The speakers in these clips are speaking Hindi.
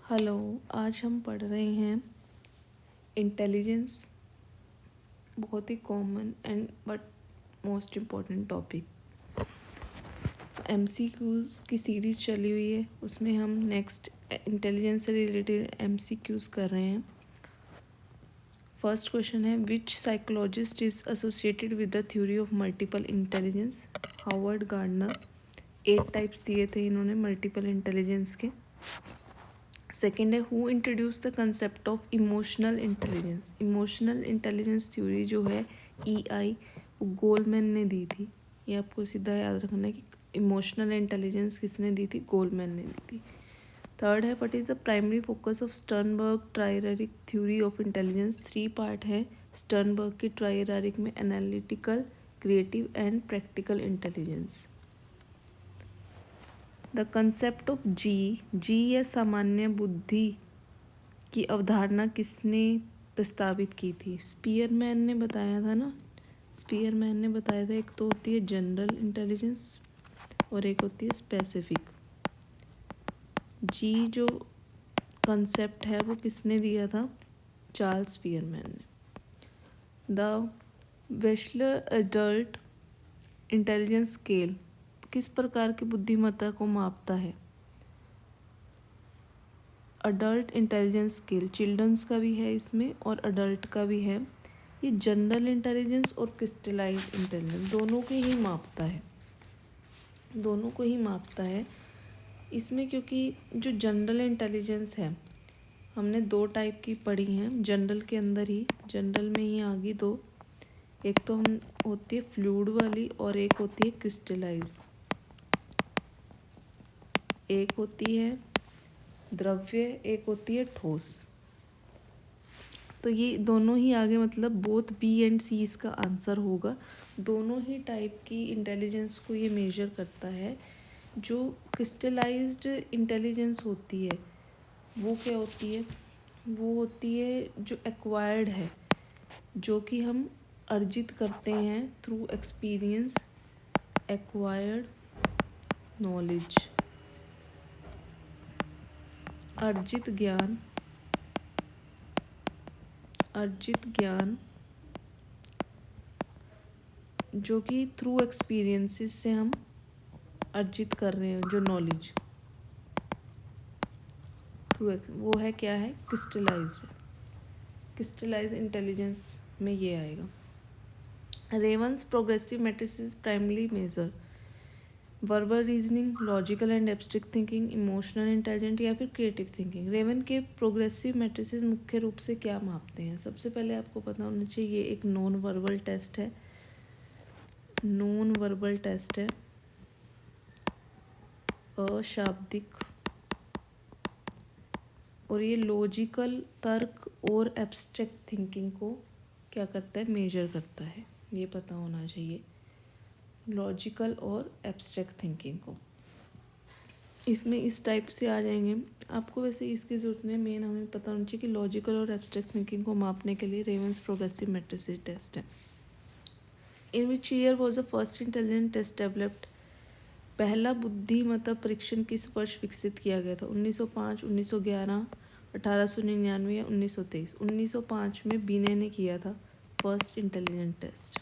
हेलो। आज हम पढ़ रहे हैं इंटेलिजेंस, बहुत ही common and but most important topic. MCQs की सीरीज़ चली हुई है, उसमें हम नेक्स्ट इंटेलिजेंस से रिलेटेड एमसीक्यूज़ कर रहे हैं। फर्स्ट क्वेश्चन है, which psychologist is associated with the theory of multiple intelligence? Howard Gardner. 8 types दिए थे इन्होंने मल्टीपल इंटेलिजेंस के। सेकेंड है, who introduce the concept of emotional intelligence? Emotional intelligence theory जो है EI, वो गोलमैन ने दी थी। ये आपको सीधा याद रखना है कि इमोशनल इंटेलिजेंस किसने दी थी? गोलमैन ने दी थी। थर्ड है, what is the primary focus of Sternberg triarchic theory of intelligence? 3 part है स्टर्नबर्ग की ट्रायरारिक में, analytical, creative and practical intelligence. The concept of G या सामान्य बुद्धि की अवधारणा किसने प्रस्तावित की थी? स्पीयरमैन ने बताया था ना। स्पीयरमैन ने बताया था, एक तो होती है जनरल इंटेलिजेंस और एक होती है स्पेसिफिक। जी जो कंसेप्ट है वो किसने दिया था? चार्ल्स स्पीयरमैन ने। द वेशलर एडल्ट इंटेलिजेंस स्केल किस प्रकार की बुद्धिमत्ता को मापता है? अडल्ट इंटेलिजेंस स्केल चिल्ड्रंस का भी है इसमें और अडल्ट का भी है। ये जनरल इंटेलिजेंस और क्रिस्टलाइज इंटेलिजेंस दोनों को ही मापता है, दोनों को ही मापता है इसमें। क्योंकि जो जनरल इंटेलिजेंस है, हमने 2 टाइप की पढ़ी हैं जनरल के अंदर ही, जनरल में ही आ गई 2। एक तो हम होती है फ्लूइड वाली और एक होती है क्रिस्टलाइज। एक होती है द्रव्य, एक होती है ठोस। तो ये दोनों ही आगे, मतलब बोथ B एंड C इसका आंसर होगा। दोनों ही टाइप की इंटेलिजेंस को ये मेजर करता है। जो क्रिस्टलाइज्ड इंटेलिजेंस होती है वो क्या होती है? वो होती है जो एक्वायर्ड है, जो कि हम अर्जित करते हैं थ्रू एक्सपीरियंस, एक्वायर्ड नॉलेज, अर्जित ज्ञान, अर्जित ज्ञान जो कि थ्रू एक्सपीरियंसेस से हम अर्जित कर रहे हैं। जो नॉलेज थ्रू, वो है क्या है? क्रिस्टलाइज है। क्रिस्टलाइज इंटेलिजेंस में ये आएगा। Raven's progressive matrices primary measure verbal reasoning, logical and abstract thinking, emotional intelligent या फिर क्रिएटिव थिंकिंग। रेवन के प्रोग्रेसिव मैट्रिसेस मुख्य रूप से क्या मापते हैं? सबसे पहले आपको पता होना चाहिए, ये एक नॉन वर्बल टेस्ट है, नॉन वर्बल टेस्ट है, अशाब्दिक, और ये लॉजिकल तर्क और एब्स्ट्रैक्ट थिंकिंग को क्या करता है? मेजर करता है। ये पता होना चाहिए, लॉजिकल और एब्स्ट्रैक्ट थिंकिंग को। इसमें इस टाइप से आ जाएंगे आपको। वैसे इसकी ज़रूरत नहीं, मेन हमें पता होना चाहिए कि लॉजिकल और एब्स्ट्रैक्ट थिंकिंग को मापने के लिए रेवंस प्रोग्रेसिव मैट्रिसेस टेस्ट है। In which year was the first intelligent test developed? पहला बुद्धिमत्ता परीक्षण किस वर्ष विकसित किया गया था? 1905, 1911, 1899 या 1923? 1905 में बीने ने किया था first intelligent test.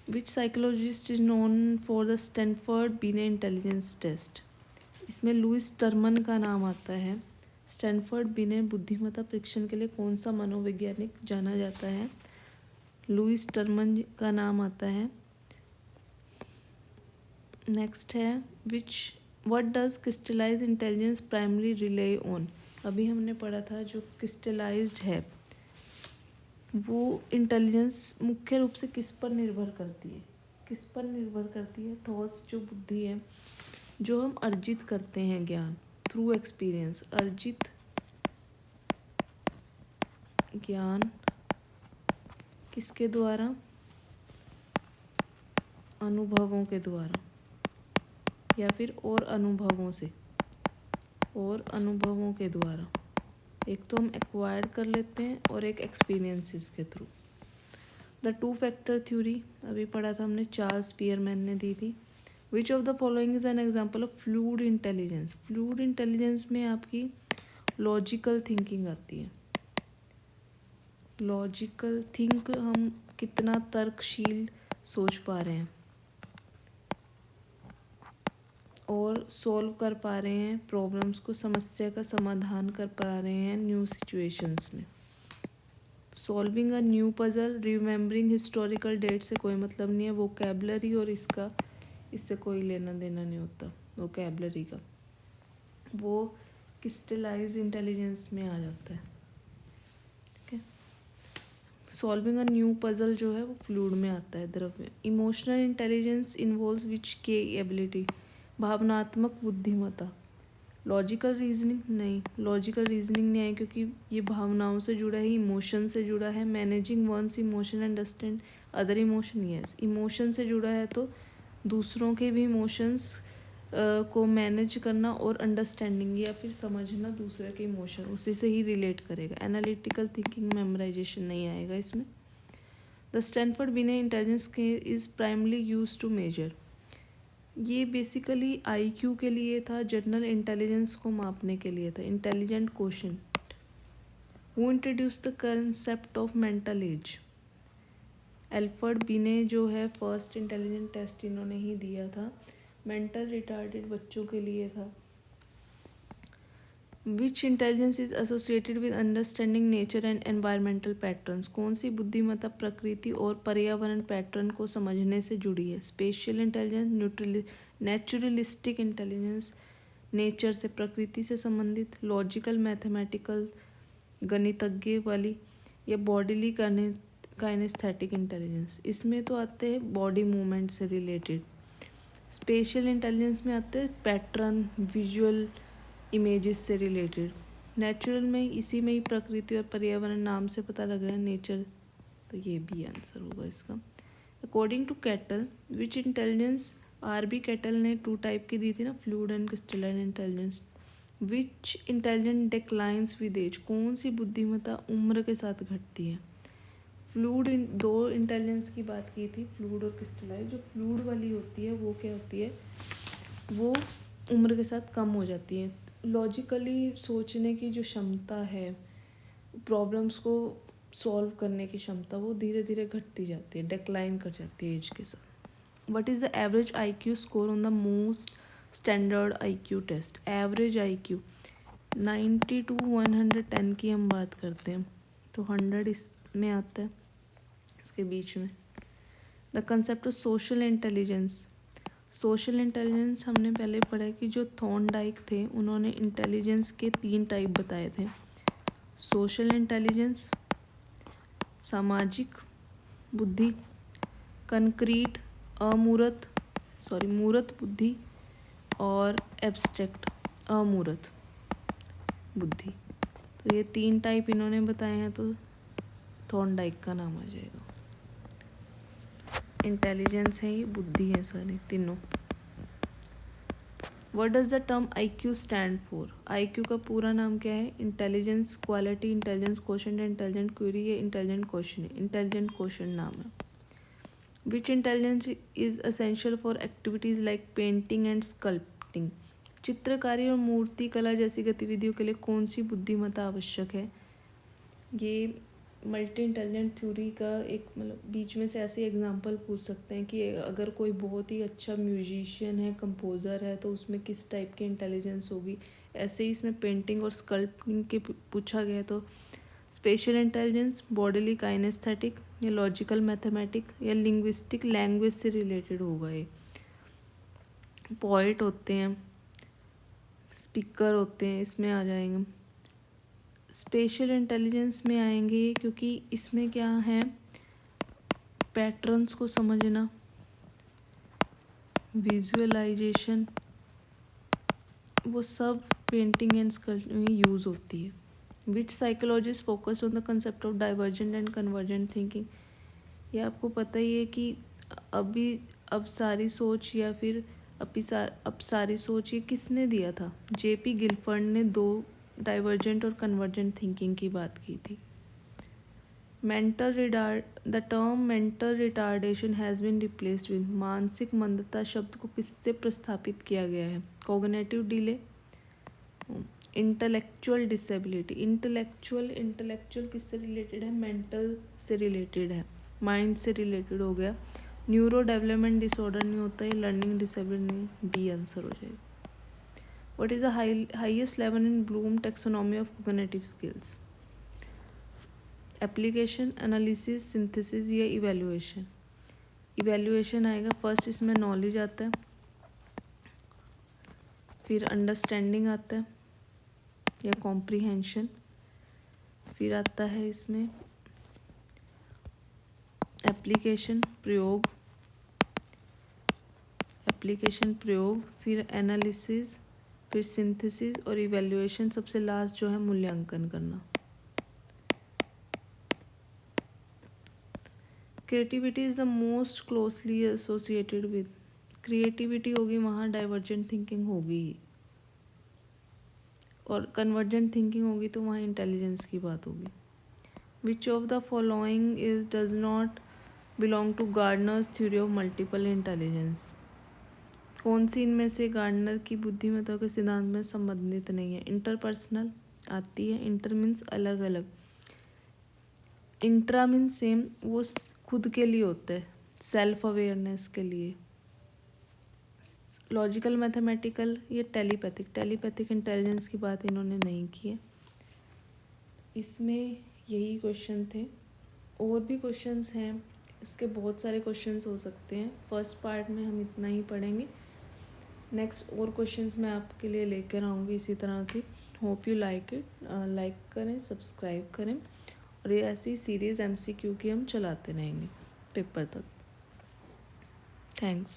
Which psychologist is known for the Stanford Binet intelligence test? इसमें लुइस टर्मन का नाम आता है। स्टैनफोर्ड बीने बुद्धिमत्ता परीक्षण के लिए कौन सा मनोवैज्ञानिक जाना जाता है? लुइस टर्मन का नाम आता है। नेक्स्ट है, what does crystallize intelligence primary rely on? अभी हमने पढ़ा था जो क्रिस्टलाइज्ड है वो इंटेलिजेंस मुख्य रूप से किस पर निर्भर करती है? किस पर निर्भर करती है? ठोस जो बुद्धि है, जो हम अर्जित करते हैं ज्ञान थ्रू एक्सपीरियंस, अर्जित ज्ञान किसके द्वारा? अनुभवों के द्वारा, या फिर और अनुभवों से, और अनुभवों के द्वारा। एक तो हम एक्वायर कर लेते हैं और एक एक्सपीरियंसेस के थ्रू। द 2 फैक्टर थ्योरी अभी पढ़ा था हमने, चार्ल्स स्पीयरमैन ने दी थी। विच of the following is an example of fluid intelligence. Fluid intelligence में आपकी लॉजिकल थिंकिंग आती है। लॉजिकल थिंक, हम कितना तर्कशील सोच पा रहे हैं और सॉल्व कर पा रहे हैं प्रॉब्लम्स को, समस्या का समाधान कर पा रहे हैं न्यू सिचुएशंस में। Solving a new puzzle, remembering historical date से कोई मतलब नहीं है। वोकैबलरी और इससे कोई लेना देना नहीं होता वोकैबलरी का, वो क्रिस्टलाइज इंटेलिजेंस में आ जाता है। ठीक है। सॉल्विंग अ न्यू पजल जो है वो फ्लूइड में आता है, द्रव में। इमोशनल इंटेलिजेंस इन्वॉल्व्स विच के एबिलिटी, भावनात्मक बुद्धिमत्ता। लॉजिकल रीजनिंग नहीं, लॉजिकल रीजनिंग नहीं है क्योंकि ये भावनाओं से जुड़ा है, इमोशन से जुड़ा है। Managing one's emotion, understand other emotion, yes. Emotion से जुड़ा है तो दूसरों के भी इमोशंस को मैनेज करना और अंडरस्टैंडिंग या फिर समझना दूसरे के इमोशन, उसी से ही रिलेट करेगा। एनालिटिकल थिंकिंग, मेमोराइजेशन नहीं आएगा इसमें। द स्टैनफोर्ड बिने इंटेलिजेंस के is primarily use to measure, ये बेसिकली आईक्यू के लिए था, जनरल इंटेलिजेंस को मापने के लिए था। Intelligent question. Who introduce the concept of mental as. Alfred बिने जो है फर्स्ट इंटेलिजेंट टेस्ट इन्होंने ही दिया था, मेंटल रिटार्डेड बच्चों के लिए था। Which intelligence is associated with understanding nature and environmental patterns, कौन सी बुद्धिमत्ता प्रकृति और पर्यावरण पैटर्न को समझने से जुड़ी है। Spatial intelligence, naturalistic intelligence, nature से, प्रकृति से संबंधित। लॉजिकल मैथमेटिकल, गणितज्ञ वाली, या बॉडीली काइनेस्थेटिक इंटेलिजेंस। इसमें तो आते हैं बॉडी मूवमेंट से रिलेटेड। स्पेशियल इंटेलिजेंस में आते हैं पैटर्न, विजुअल इमेजेस से रिलेटेड। नेचुरल में इसी में ही प्रकृति और पर्यावरण नाम से पता लग रहा है, नेचर, तो ये भी आंसर होगा इसका। According to Cattell, which intelligence, R B Cattell ने 2 टाइप की दी थी ना, fluid and crystalline intelligence. Which intelligence declines with age, कौन सी बुद्धिमत्ता उम्र के साथ घटती है। फ्लूइड, 2 इंटेलिजेंस की बात की थी, फ्लूइड और क्रिस्टलाइन। जो फ्लूइड वाली होती है वो क्या होती है, वो उम्र के साथ कम हो जाती है। लॉजिकली सोचने की जो क्षमता है, प्रॉब्लम्स को सॉल्व करने की क्षमता, वो धीरे धीरे घटती जाती है, डिक्लाइन कर जाती है एज के साथ। What is the average IQ score on the most standard IQ test. Average IQ 90 to 110 की हम बात करते हैं, तो 100 इसमें आता है, इसके बीच में। The concept of social intelligence. Social intelligence हमने पहले पढ़ा है कि जो थॉर्नडाइक थे उन्होंने इंटेलिजेंस के 3 टाइप बताए थे। सोशल इंटेलिजेंस, सामाजिक बुद्धि, कंक्रीट मूर्त बुद्धि, और एब्स्ट्रैक्ट अमूर्त बुद्धि। तो ये 3 टाइप इन्होंने बताए हैं, तो थॉर्नडाइक का नाम आ जाएगा। इंटेलिजेंस है, ये बुद्धि है, सारी तीनों। What does the term IQ stand for. IQ का पूरा नाम क्या है। Intelligence quality, intelligence quotient, intelligent query, ये इंटेलिजेंट क्वेश्चन है, इंटेलिजेंट क्वेश्चन नाम है। Which intelligence is essential for activities like painting and sculpting. चित्रकारी और मूर्ति कला जैसी गतिविधियों के लिए कौन सी बुद्धिमत्ता आवश्यक है। ये मल्टी इंटेलिजेंट थ्योरी का एक, मतलब बीच में से ऐसे एग्जांपल पूछ सकते हैं कि अगर कोई बहुत ही अच्छा म्यूजिशियन है, कंपोज़र है, तो उसमें किस टाइप की इंटेलिजेंस होगी। ऐसे ही इसमें पेंटिंग और स्कल्पटिंग के पूछा गया, तो स्पेशल इंटेलिजेंस, बॉडीली काइनेस्थेटिक, या लॉजिकल मैथमेटिक, या लिंग्विस्टिक, लैंग्वेज से रिलेटेड होगा। ये पोइट होते हैं, स्पीकर होते हैं, इसमें आ जाएंगे। स्पेशल इंटेलिजेंस में आएंगे क्योंकि इसमें क्या है, पैटर्न्स को समझना, विजुअलाइजेशन, वो सब पेंटिंग एंड स्कल्पचर में यूज़ होती है। Which psychologist focus on the concept of divergent and convergent thinking. ये आपको पता ही है कि अब सारी सोच, या फिर अब सारी सोच, ये किसने दिया था। जेपी गिलफर्ड ने 2 डाइवर्जेंट और कन्वर्जेंट थिंकिंग की बात की थी। The term mental retardation has been replaced with, मानसिक मंदता शब्द को किससे प्रस्थापित किया गया है? Cognitive delay, intellectual disability. Intellectual किससे रिलेटेड है? मेंटल से रिलेटेड है, माइंड से रिलेटेड हो गया। न्यूरो डेवलपमेंट डिसऑर्डर नहीं होता है, लर्निंग डिसेबिलिटी नहीं, डी आंसर हो जाएगा। What is the highest level in Bloom taxonomy of cognitive skills? Application, analysis, synthesis या इवैल्यूएशन? इवैल्यूएशन आएगा फर्स्ट, इसमें नॉलेज आता है, फिर अंडरस्टैंडिंग आता है या कॉम्प्रीहेंशन, फिर आता है इसमें एप्लीकेशन प्रयोग, फिर एनालिसिस, फिर सिंथेसिस और इवैल्यूएशन, सबसे लास्ट जो है मूल्यांकन करना। Creativity is the most closely associated with, creativity होगी वहाँ डाइवर्जेंट थिंकिंग होगी ही, और कन्वर्जेंट थिंकिंग होगी तो वहाँ इंटेलिजेंस की बात होगी। Which of the following is does not belong to Gardner's theory of multiple intelligence? कौन सी इनमें से गार्डनर की बुद्धिमत्ता के सिद्धांत में संबंधित नहीं है? इंटरपर्सनल आती है, इंटर मीन्स अलग अलग, इंट्रा मीन्स सेम, वो खुद के लिए होता है, सेल्फ अवेयरनेस के लिए। लॉजिकल मैथमेटिकल, ये टेलीपैथिक इंटेलिजेंस की बात इन्होंने नहीं की है। इसमें यही क्वेश्चन थे, और भी क्वेश्चंस हैं, इसके बहुत सारे क्वेश्चंस हो सकते हैं। फर्स्ट पार्ट में हम इतना ही पढ़ेंगे, नेक्स्ट और क्वेश्चंस मैं आपके लिए लेकर आऊँगी इसी तरह की। Hope you like it, like करें, सब्सक्राइब करें, और ये ऐसी सीरीज़ MCQ की हम चलाते रहेंगे पेपर तक। थैंक्स।